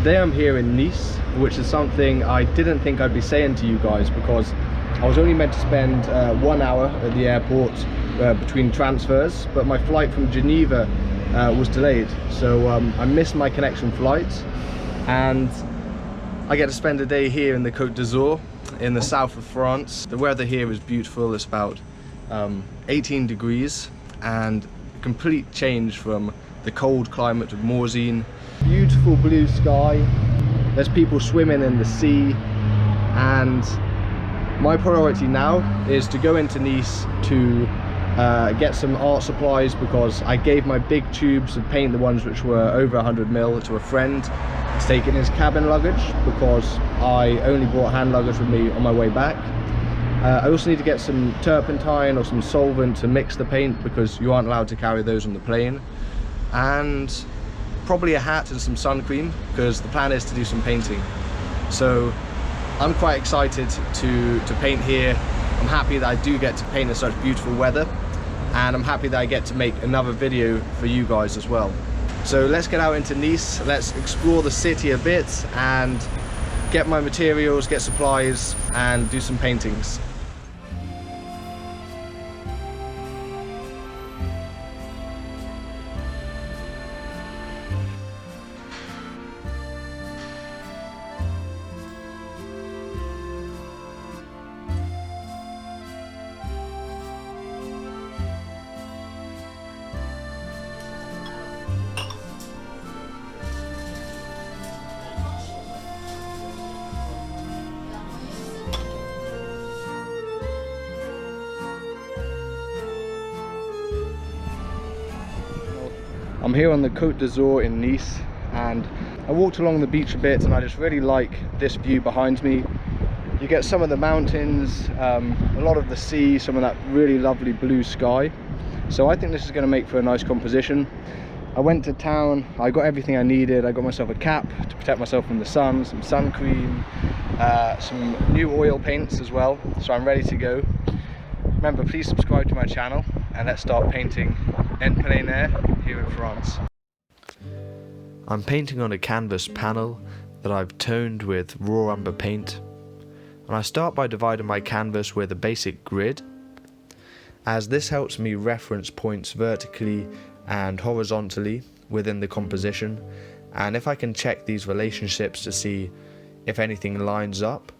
Today I'm here in Nice, which is something I didn't think I'd be saying to you guys, because I was only meant to spend 1 hour at the airport between transfers, but my flight from Geneva was delayed, so I missed my connection flight, and I get to spend a day here in the Côte d'Azur in the south of France. The weather here is beautiful. It's about 18 degrees and a complete change from the cold climate of Morzine. Beautiful blue sky, there's people swimming in the sea, and my priority now is to go into Nice to get some art supplies, because I gave my big tubes of paint, the ones which were over 100 ml, to a friend to take in his cabin luggage, because I only brought hand luggage with me on my way back. I also need to get some turpentine or some solvent to mix the paint, because you aren't allowed to carry those on the plane, and probably a hat and some sun cream, because the plan is to do some painting. So I'm quite excited to paint here. I'm happy that I do get to paint in such beautiful weather, and I'm happy that I get to make another video for you guys as well. So let's get out into Nice, let's explore the city a bit and get my materials, get supplies, and do some paintings. I'm here on the Côte d'Azur in Nice, and I walked along the beach a bit, and I just really like this view behind me. You get some of the mountains, a lot of the sea, some of that really lovely blue sky. So I think this is going to make for a nice composition. I went to town, I got everything I needed. I got myself a cap to protect myself from the sun, some sun cream, some new oil paints as well, so I'm ready to go. Remember, please subscribe to my channel, and let's start painting en plein air here in France. I'm painting on a canvas panel that I've toned with raw umber paint, and I start by dividing my canvas with a basic grid, as this helps me reference points vertically and horizontally within the composition, and if I can check these relationships to see if anything lines up,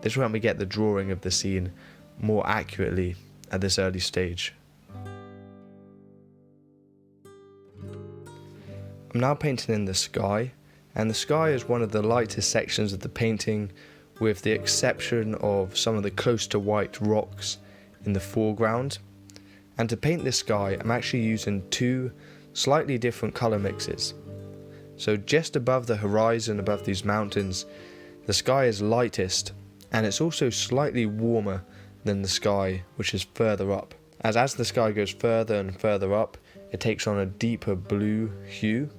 this will help me get the drawing of the scene more accurately at this early stage. I'm now painting in the sky, and the sky is one of the lightest sections of the painting, with the exception of some of the close to white rocks in the foreground. And to paint this sky, I'm actually using two slightly different colour mixes. So just above the horizon, above these mountains, the sky is lightest, and it's also slightly warmer than the sky which is further up. As the sky goes further and further up, it takes on a deeper blue hue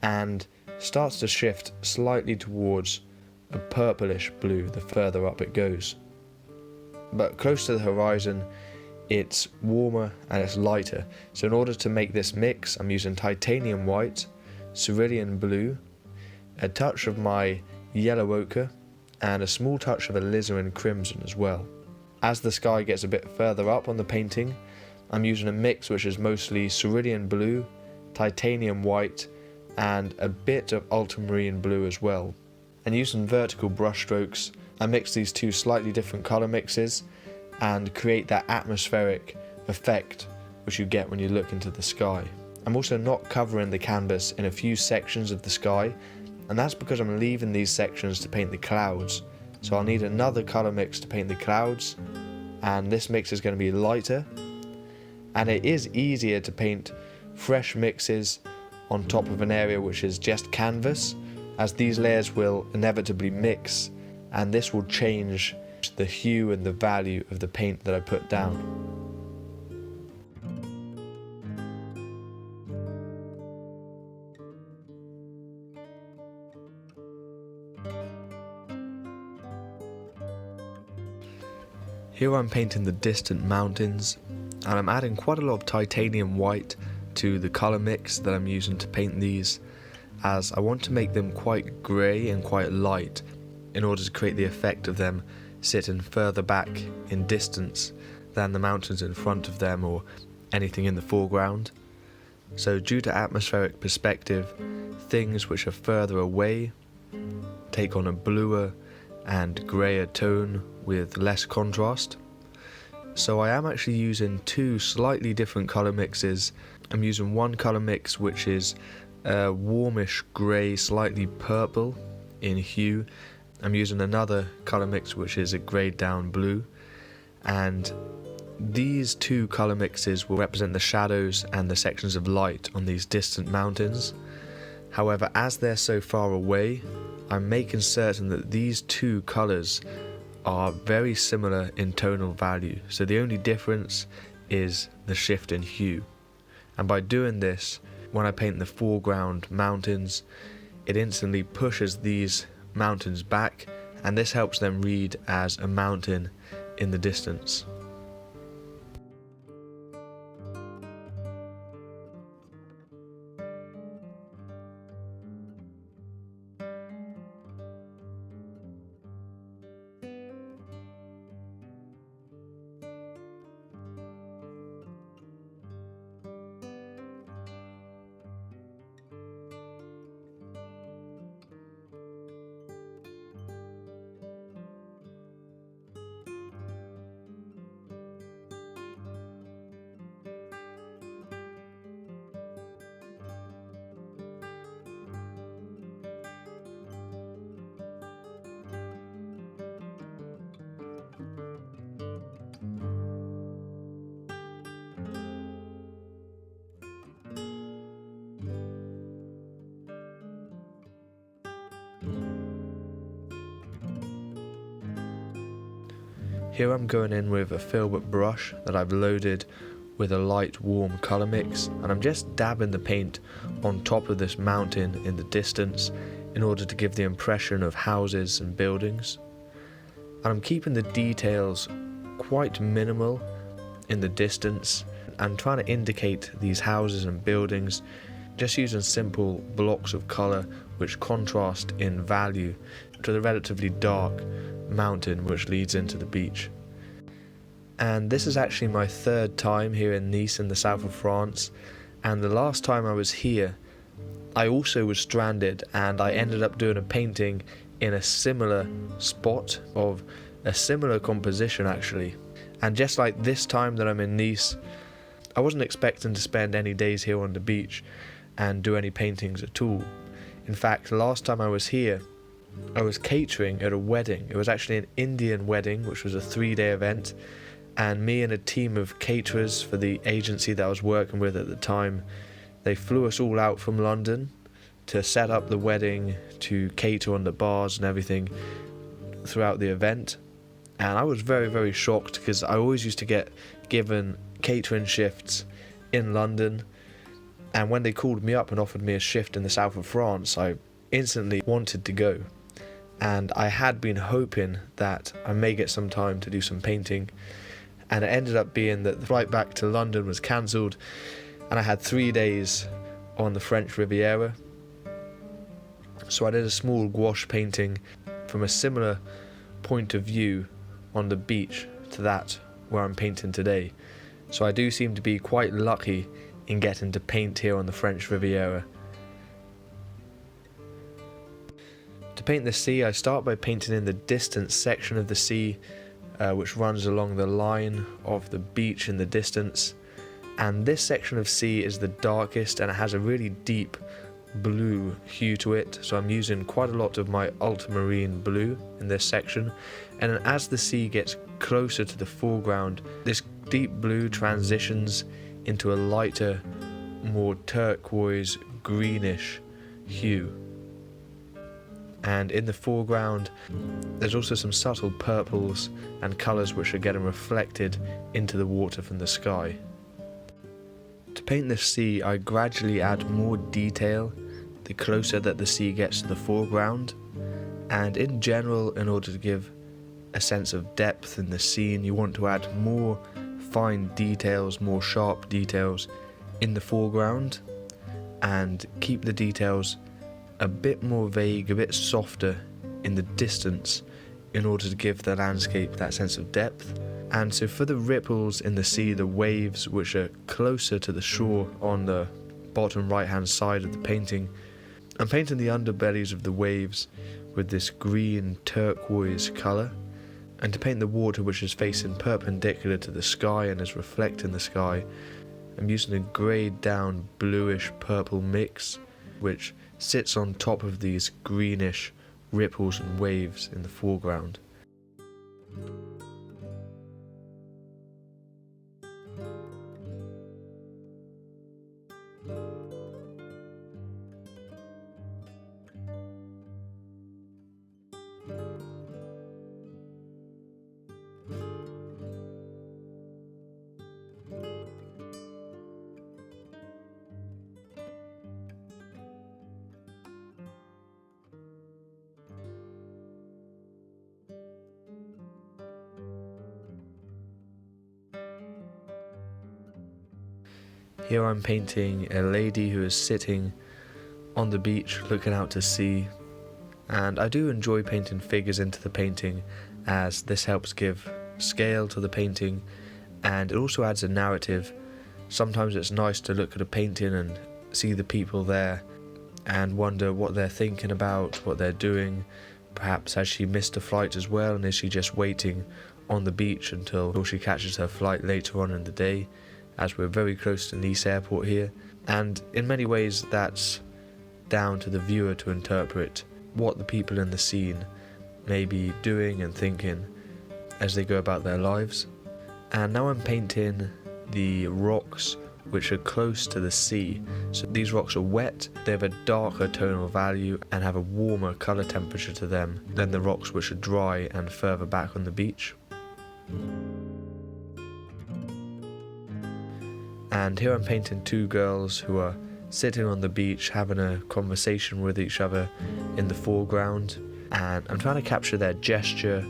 and starts to shift slightly towards a purplish blue the further up it goes. But close to the horizon, it's warmer and it's lighter. So in order to make this mix, I'm using titanium white, cerulean blue, a touch of my yellow ochre, and a small touch of alizarin crimson as well. As the sky gets a bit further up on the painting, I'm using a mix which is mostly cerulean blue, titanium white, and a bit of ultramarine blue as well. And using vertical brush strokes, I mix these two slightly different colour mixes and create that atmospheric effect which you get when you look into the sky. I'm also not covering the canvas in a few sections of the sky, and that's because I'm leaving these sections to paint the clouds. So I'll need another colour mix to paint the clouds, and this mix is going to be lighter, and it is easier to paint fresh mixes on top of an area which is just canvas, as these layers will inevitably mix, and this will change the hue and the value of the paint that I put down. Here I'm painting the distant mountains, and I'm adding quite a lot of titanium white to the colour mix that I'm using to paint these, as I want to make them quite grey and quite light in order to create the effect of them sitting further back in distance than the mountains in front of them or anything in the foreground. So due to atmospheric perspective, things which are further away take on a bluer and greyer tone with less contrast. So I am actually using two slightly different colour mixes. I'm using one colour mix which is a warmish grey, slightly purple in hue. I'm using another colour mix which is a greyed down blue, and these two colour mixes will represent the shadows and the sections of light on these distant mountains. However, as they're so far away, I'm making certain that these two colours are very similar in tonal value, so the only difference is the shift in hue. And by doing this, when I paint the foreground mountains, it instantly pushes these mountains back, and this helps them read as a mountain in the distance. Here I'm going in with a filbert brush that I've loaded with a light warm colour mix, and I'm just dabbing the paint on top of this mountain in the distance in order to give the impression of houses and buildings. And I'm keeping the details quite minimal in the distance and trying to indicate these houses and buildings just using simple blocks of colour which contrast in value to the relatively dark mountain which leads into the beach. And this is actually my third time here in Nice in the south of France, and the last time I was here I also was stranded, and I ended up doing a painting in a similar spot of a similar composition actually. And just like this time that I'm in Nice, I wasn't expecting to spend any days here on the beach and do any paintings at all. In fact, last time I was here I was catering at a wedding. It was actually an Indian wedding, which was a 3-day event, and me and a team of caterers for the agency that I was working with at the time, they flew us all out from London to set up the wedding, to cater on the bars and everything throughout the event. And I was very, very shocked because I always used to get given catering shifts in London, and when they called me up and offered me a shift in the south of France, I instantly wanted to go. And I had been hoping that I may get some time to do some painting, and it ended up being that the flight back to London was cancelled, and I had 3 days on the French Riviera. So I did a small gouache painting from a similar point of view on the beach to that where I'm painting today. So I do seem to be quite lucky in getting to paint here on the French Riviera. To paint the sea, I start by painting in the distant section of the sea, which runs along the line of the beach in the distance. And this section of sea is the darkest, and it has a really deep blue hue to it, so I'm using quite a lot of my ultramarine blue in this section. And then as the sea gets closer to the foreground, this deep blue transitions into a lighter, more turquoise greenish hue. And in the foreground there's also some subtle purples and colours which are getting reflected into the water from the sky. To paint the sea, I gradually add more detail the closer that the sea gets to the foreground, and in general, in order to give a sense of depth in the scene, you want to add more fine details, more sharp details in the foreground, and keep the details a bit more vague, a bit softer in the distance in order to give the landscape that sense of depth. And so for the ripples in the sea, the waves which are closer to the shore on the bottom right hand side of the painting, I'm painting the underbellies of the waves with this green turquoise colour. And to paint the water which is facing perpendicular to the sky and is reflecting the sky, I'm using a greyed down bluish purple mix which sits on top of these greenish ripples and waves in the foreground. Here I'm painting a lady who is sitting on the beach looking out to sea, and I do enjoy painting figures into the painting as this helps give scale to the painting and it also adds a narrative. Sometimes it's nice to look at a painting and see the people there and wonder what they're thinking about, what they're doing. Perhaps has she missed a flight as well, and is she just waiting on the beach until she catches her flight later on in the day, as we're very close to Nice airport here. And in many ways that's down to the viewer to interpret what the people in the scene may be doing and thinking as they go about their lives. And now I'm painting the rocks which are close to the sea. So these rocks are wet, they have a darker tonal value and have a warmer colour temperature to them than the rocks which are dry and further back on the beach. And here I'm painting two girls who are sitting on the beach having a conversation with each other in the foreground, and I'm trying to capture their gesture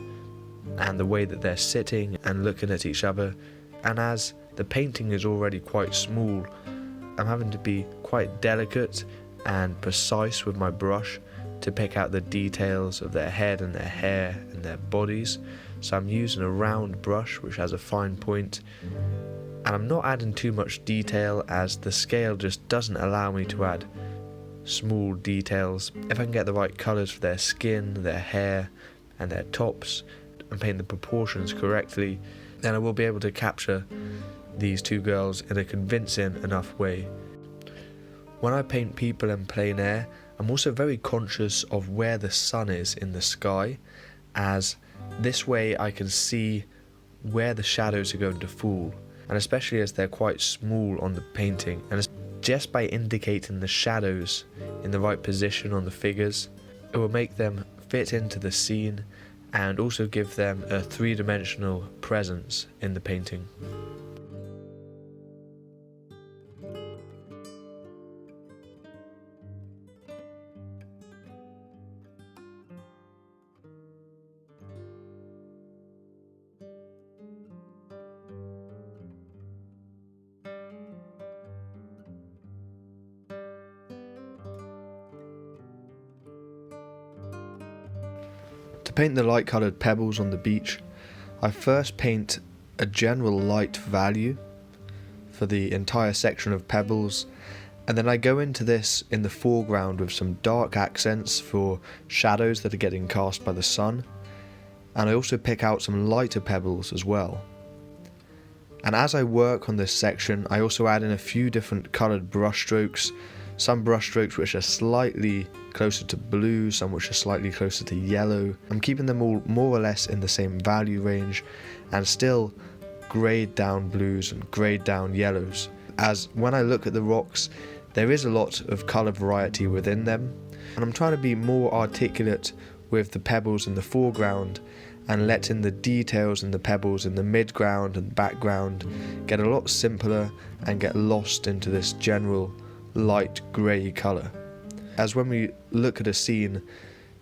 and the way that they're sitting and looking at each other. And as the painting is already quite small, I'm having to be quite delicate and precise with my brush to pick out the details of their head and their hair and their bodies. So I'm using a round brush which has a fine point, and I'm not adding too much detail as the scale just doesn't allow me to add small details. If I can get the right colours for their skin, their hair and their tops and paint the proportions correctly, then I will be able to capture these two girls in a convincing enough way. When I paint people in plein air, I'm also very conscious of where the sun is in the sky, as this way I can see where the shadows are going to fall, and especially as they're quite small on the painting, and just by indicating the shadows in the right position on the figures, it will make them fit into the scene and also give them a three-dimensional presence in the painting. To paint the light coloured pebbles on the beach, I first paint a general light value for the entire section of pebbles, and then I go into this in the foreground with some dark accents for shadows that are getting cast by the sun, and I also pick out some lighter pebbles as well. And as I work on this section, I also add in a few different coloured brush strokes, some brush strokes which are slightly closer to blue, some which are slightly closer to yellow. I'm keeping them all more or less in the same value range and still greyed down blues and greyed down yellows, as when I look at the rocks there is a lot of colour variety within them, and I'm trying to be more articulate with the pebbles in the foreground and letting the details in the pebbles in the midground and background get a lot simpler and get lost into this general light grey colour. As when we look at a scene,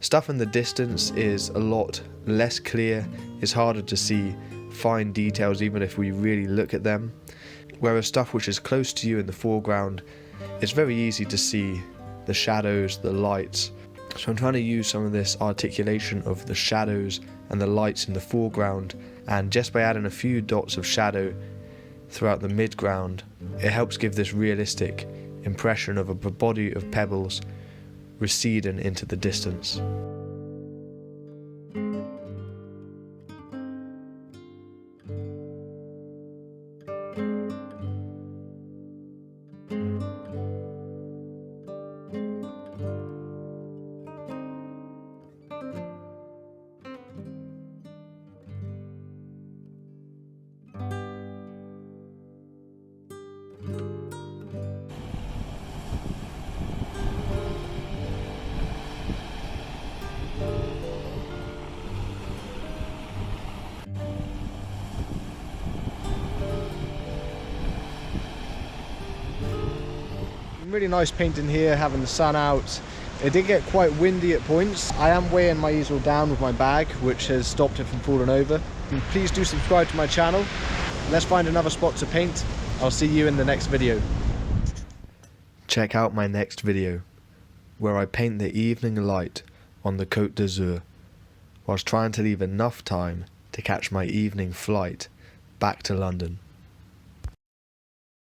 stuff in the distance is a lot less clear, it's harder to see fine details even if we really look at them, whereas stuff which is close to you in the foreground, it's very easy to see the shadows, the lights. So I'm trying to use some of this articulation of the shadows and the lights in the foreground, and just by adding a few dots of shadow throughout the midground, it helps give this realistic impression of a body of pebbles receding into the distance. Really nice painting here, having the sun out. It did get quite windy at points. I am weighing my easel down with my bag, which has stopped it from falling over. And please do subscribe to my channel. Let's find another spot to paint. I'll see you in the next video. Check out my next video, where I paint the evening light on the Côte d'Azur, whilst trying to leave enough time to catch my evening flight back to London.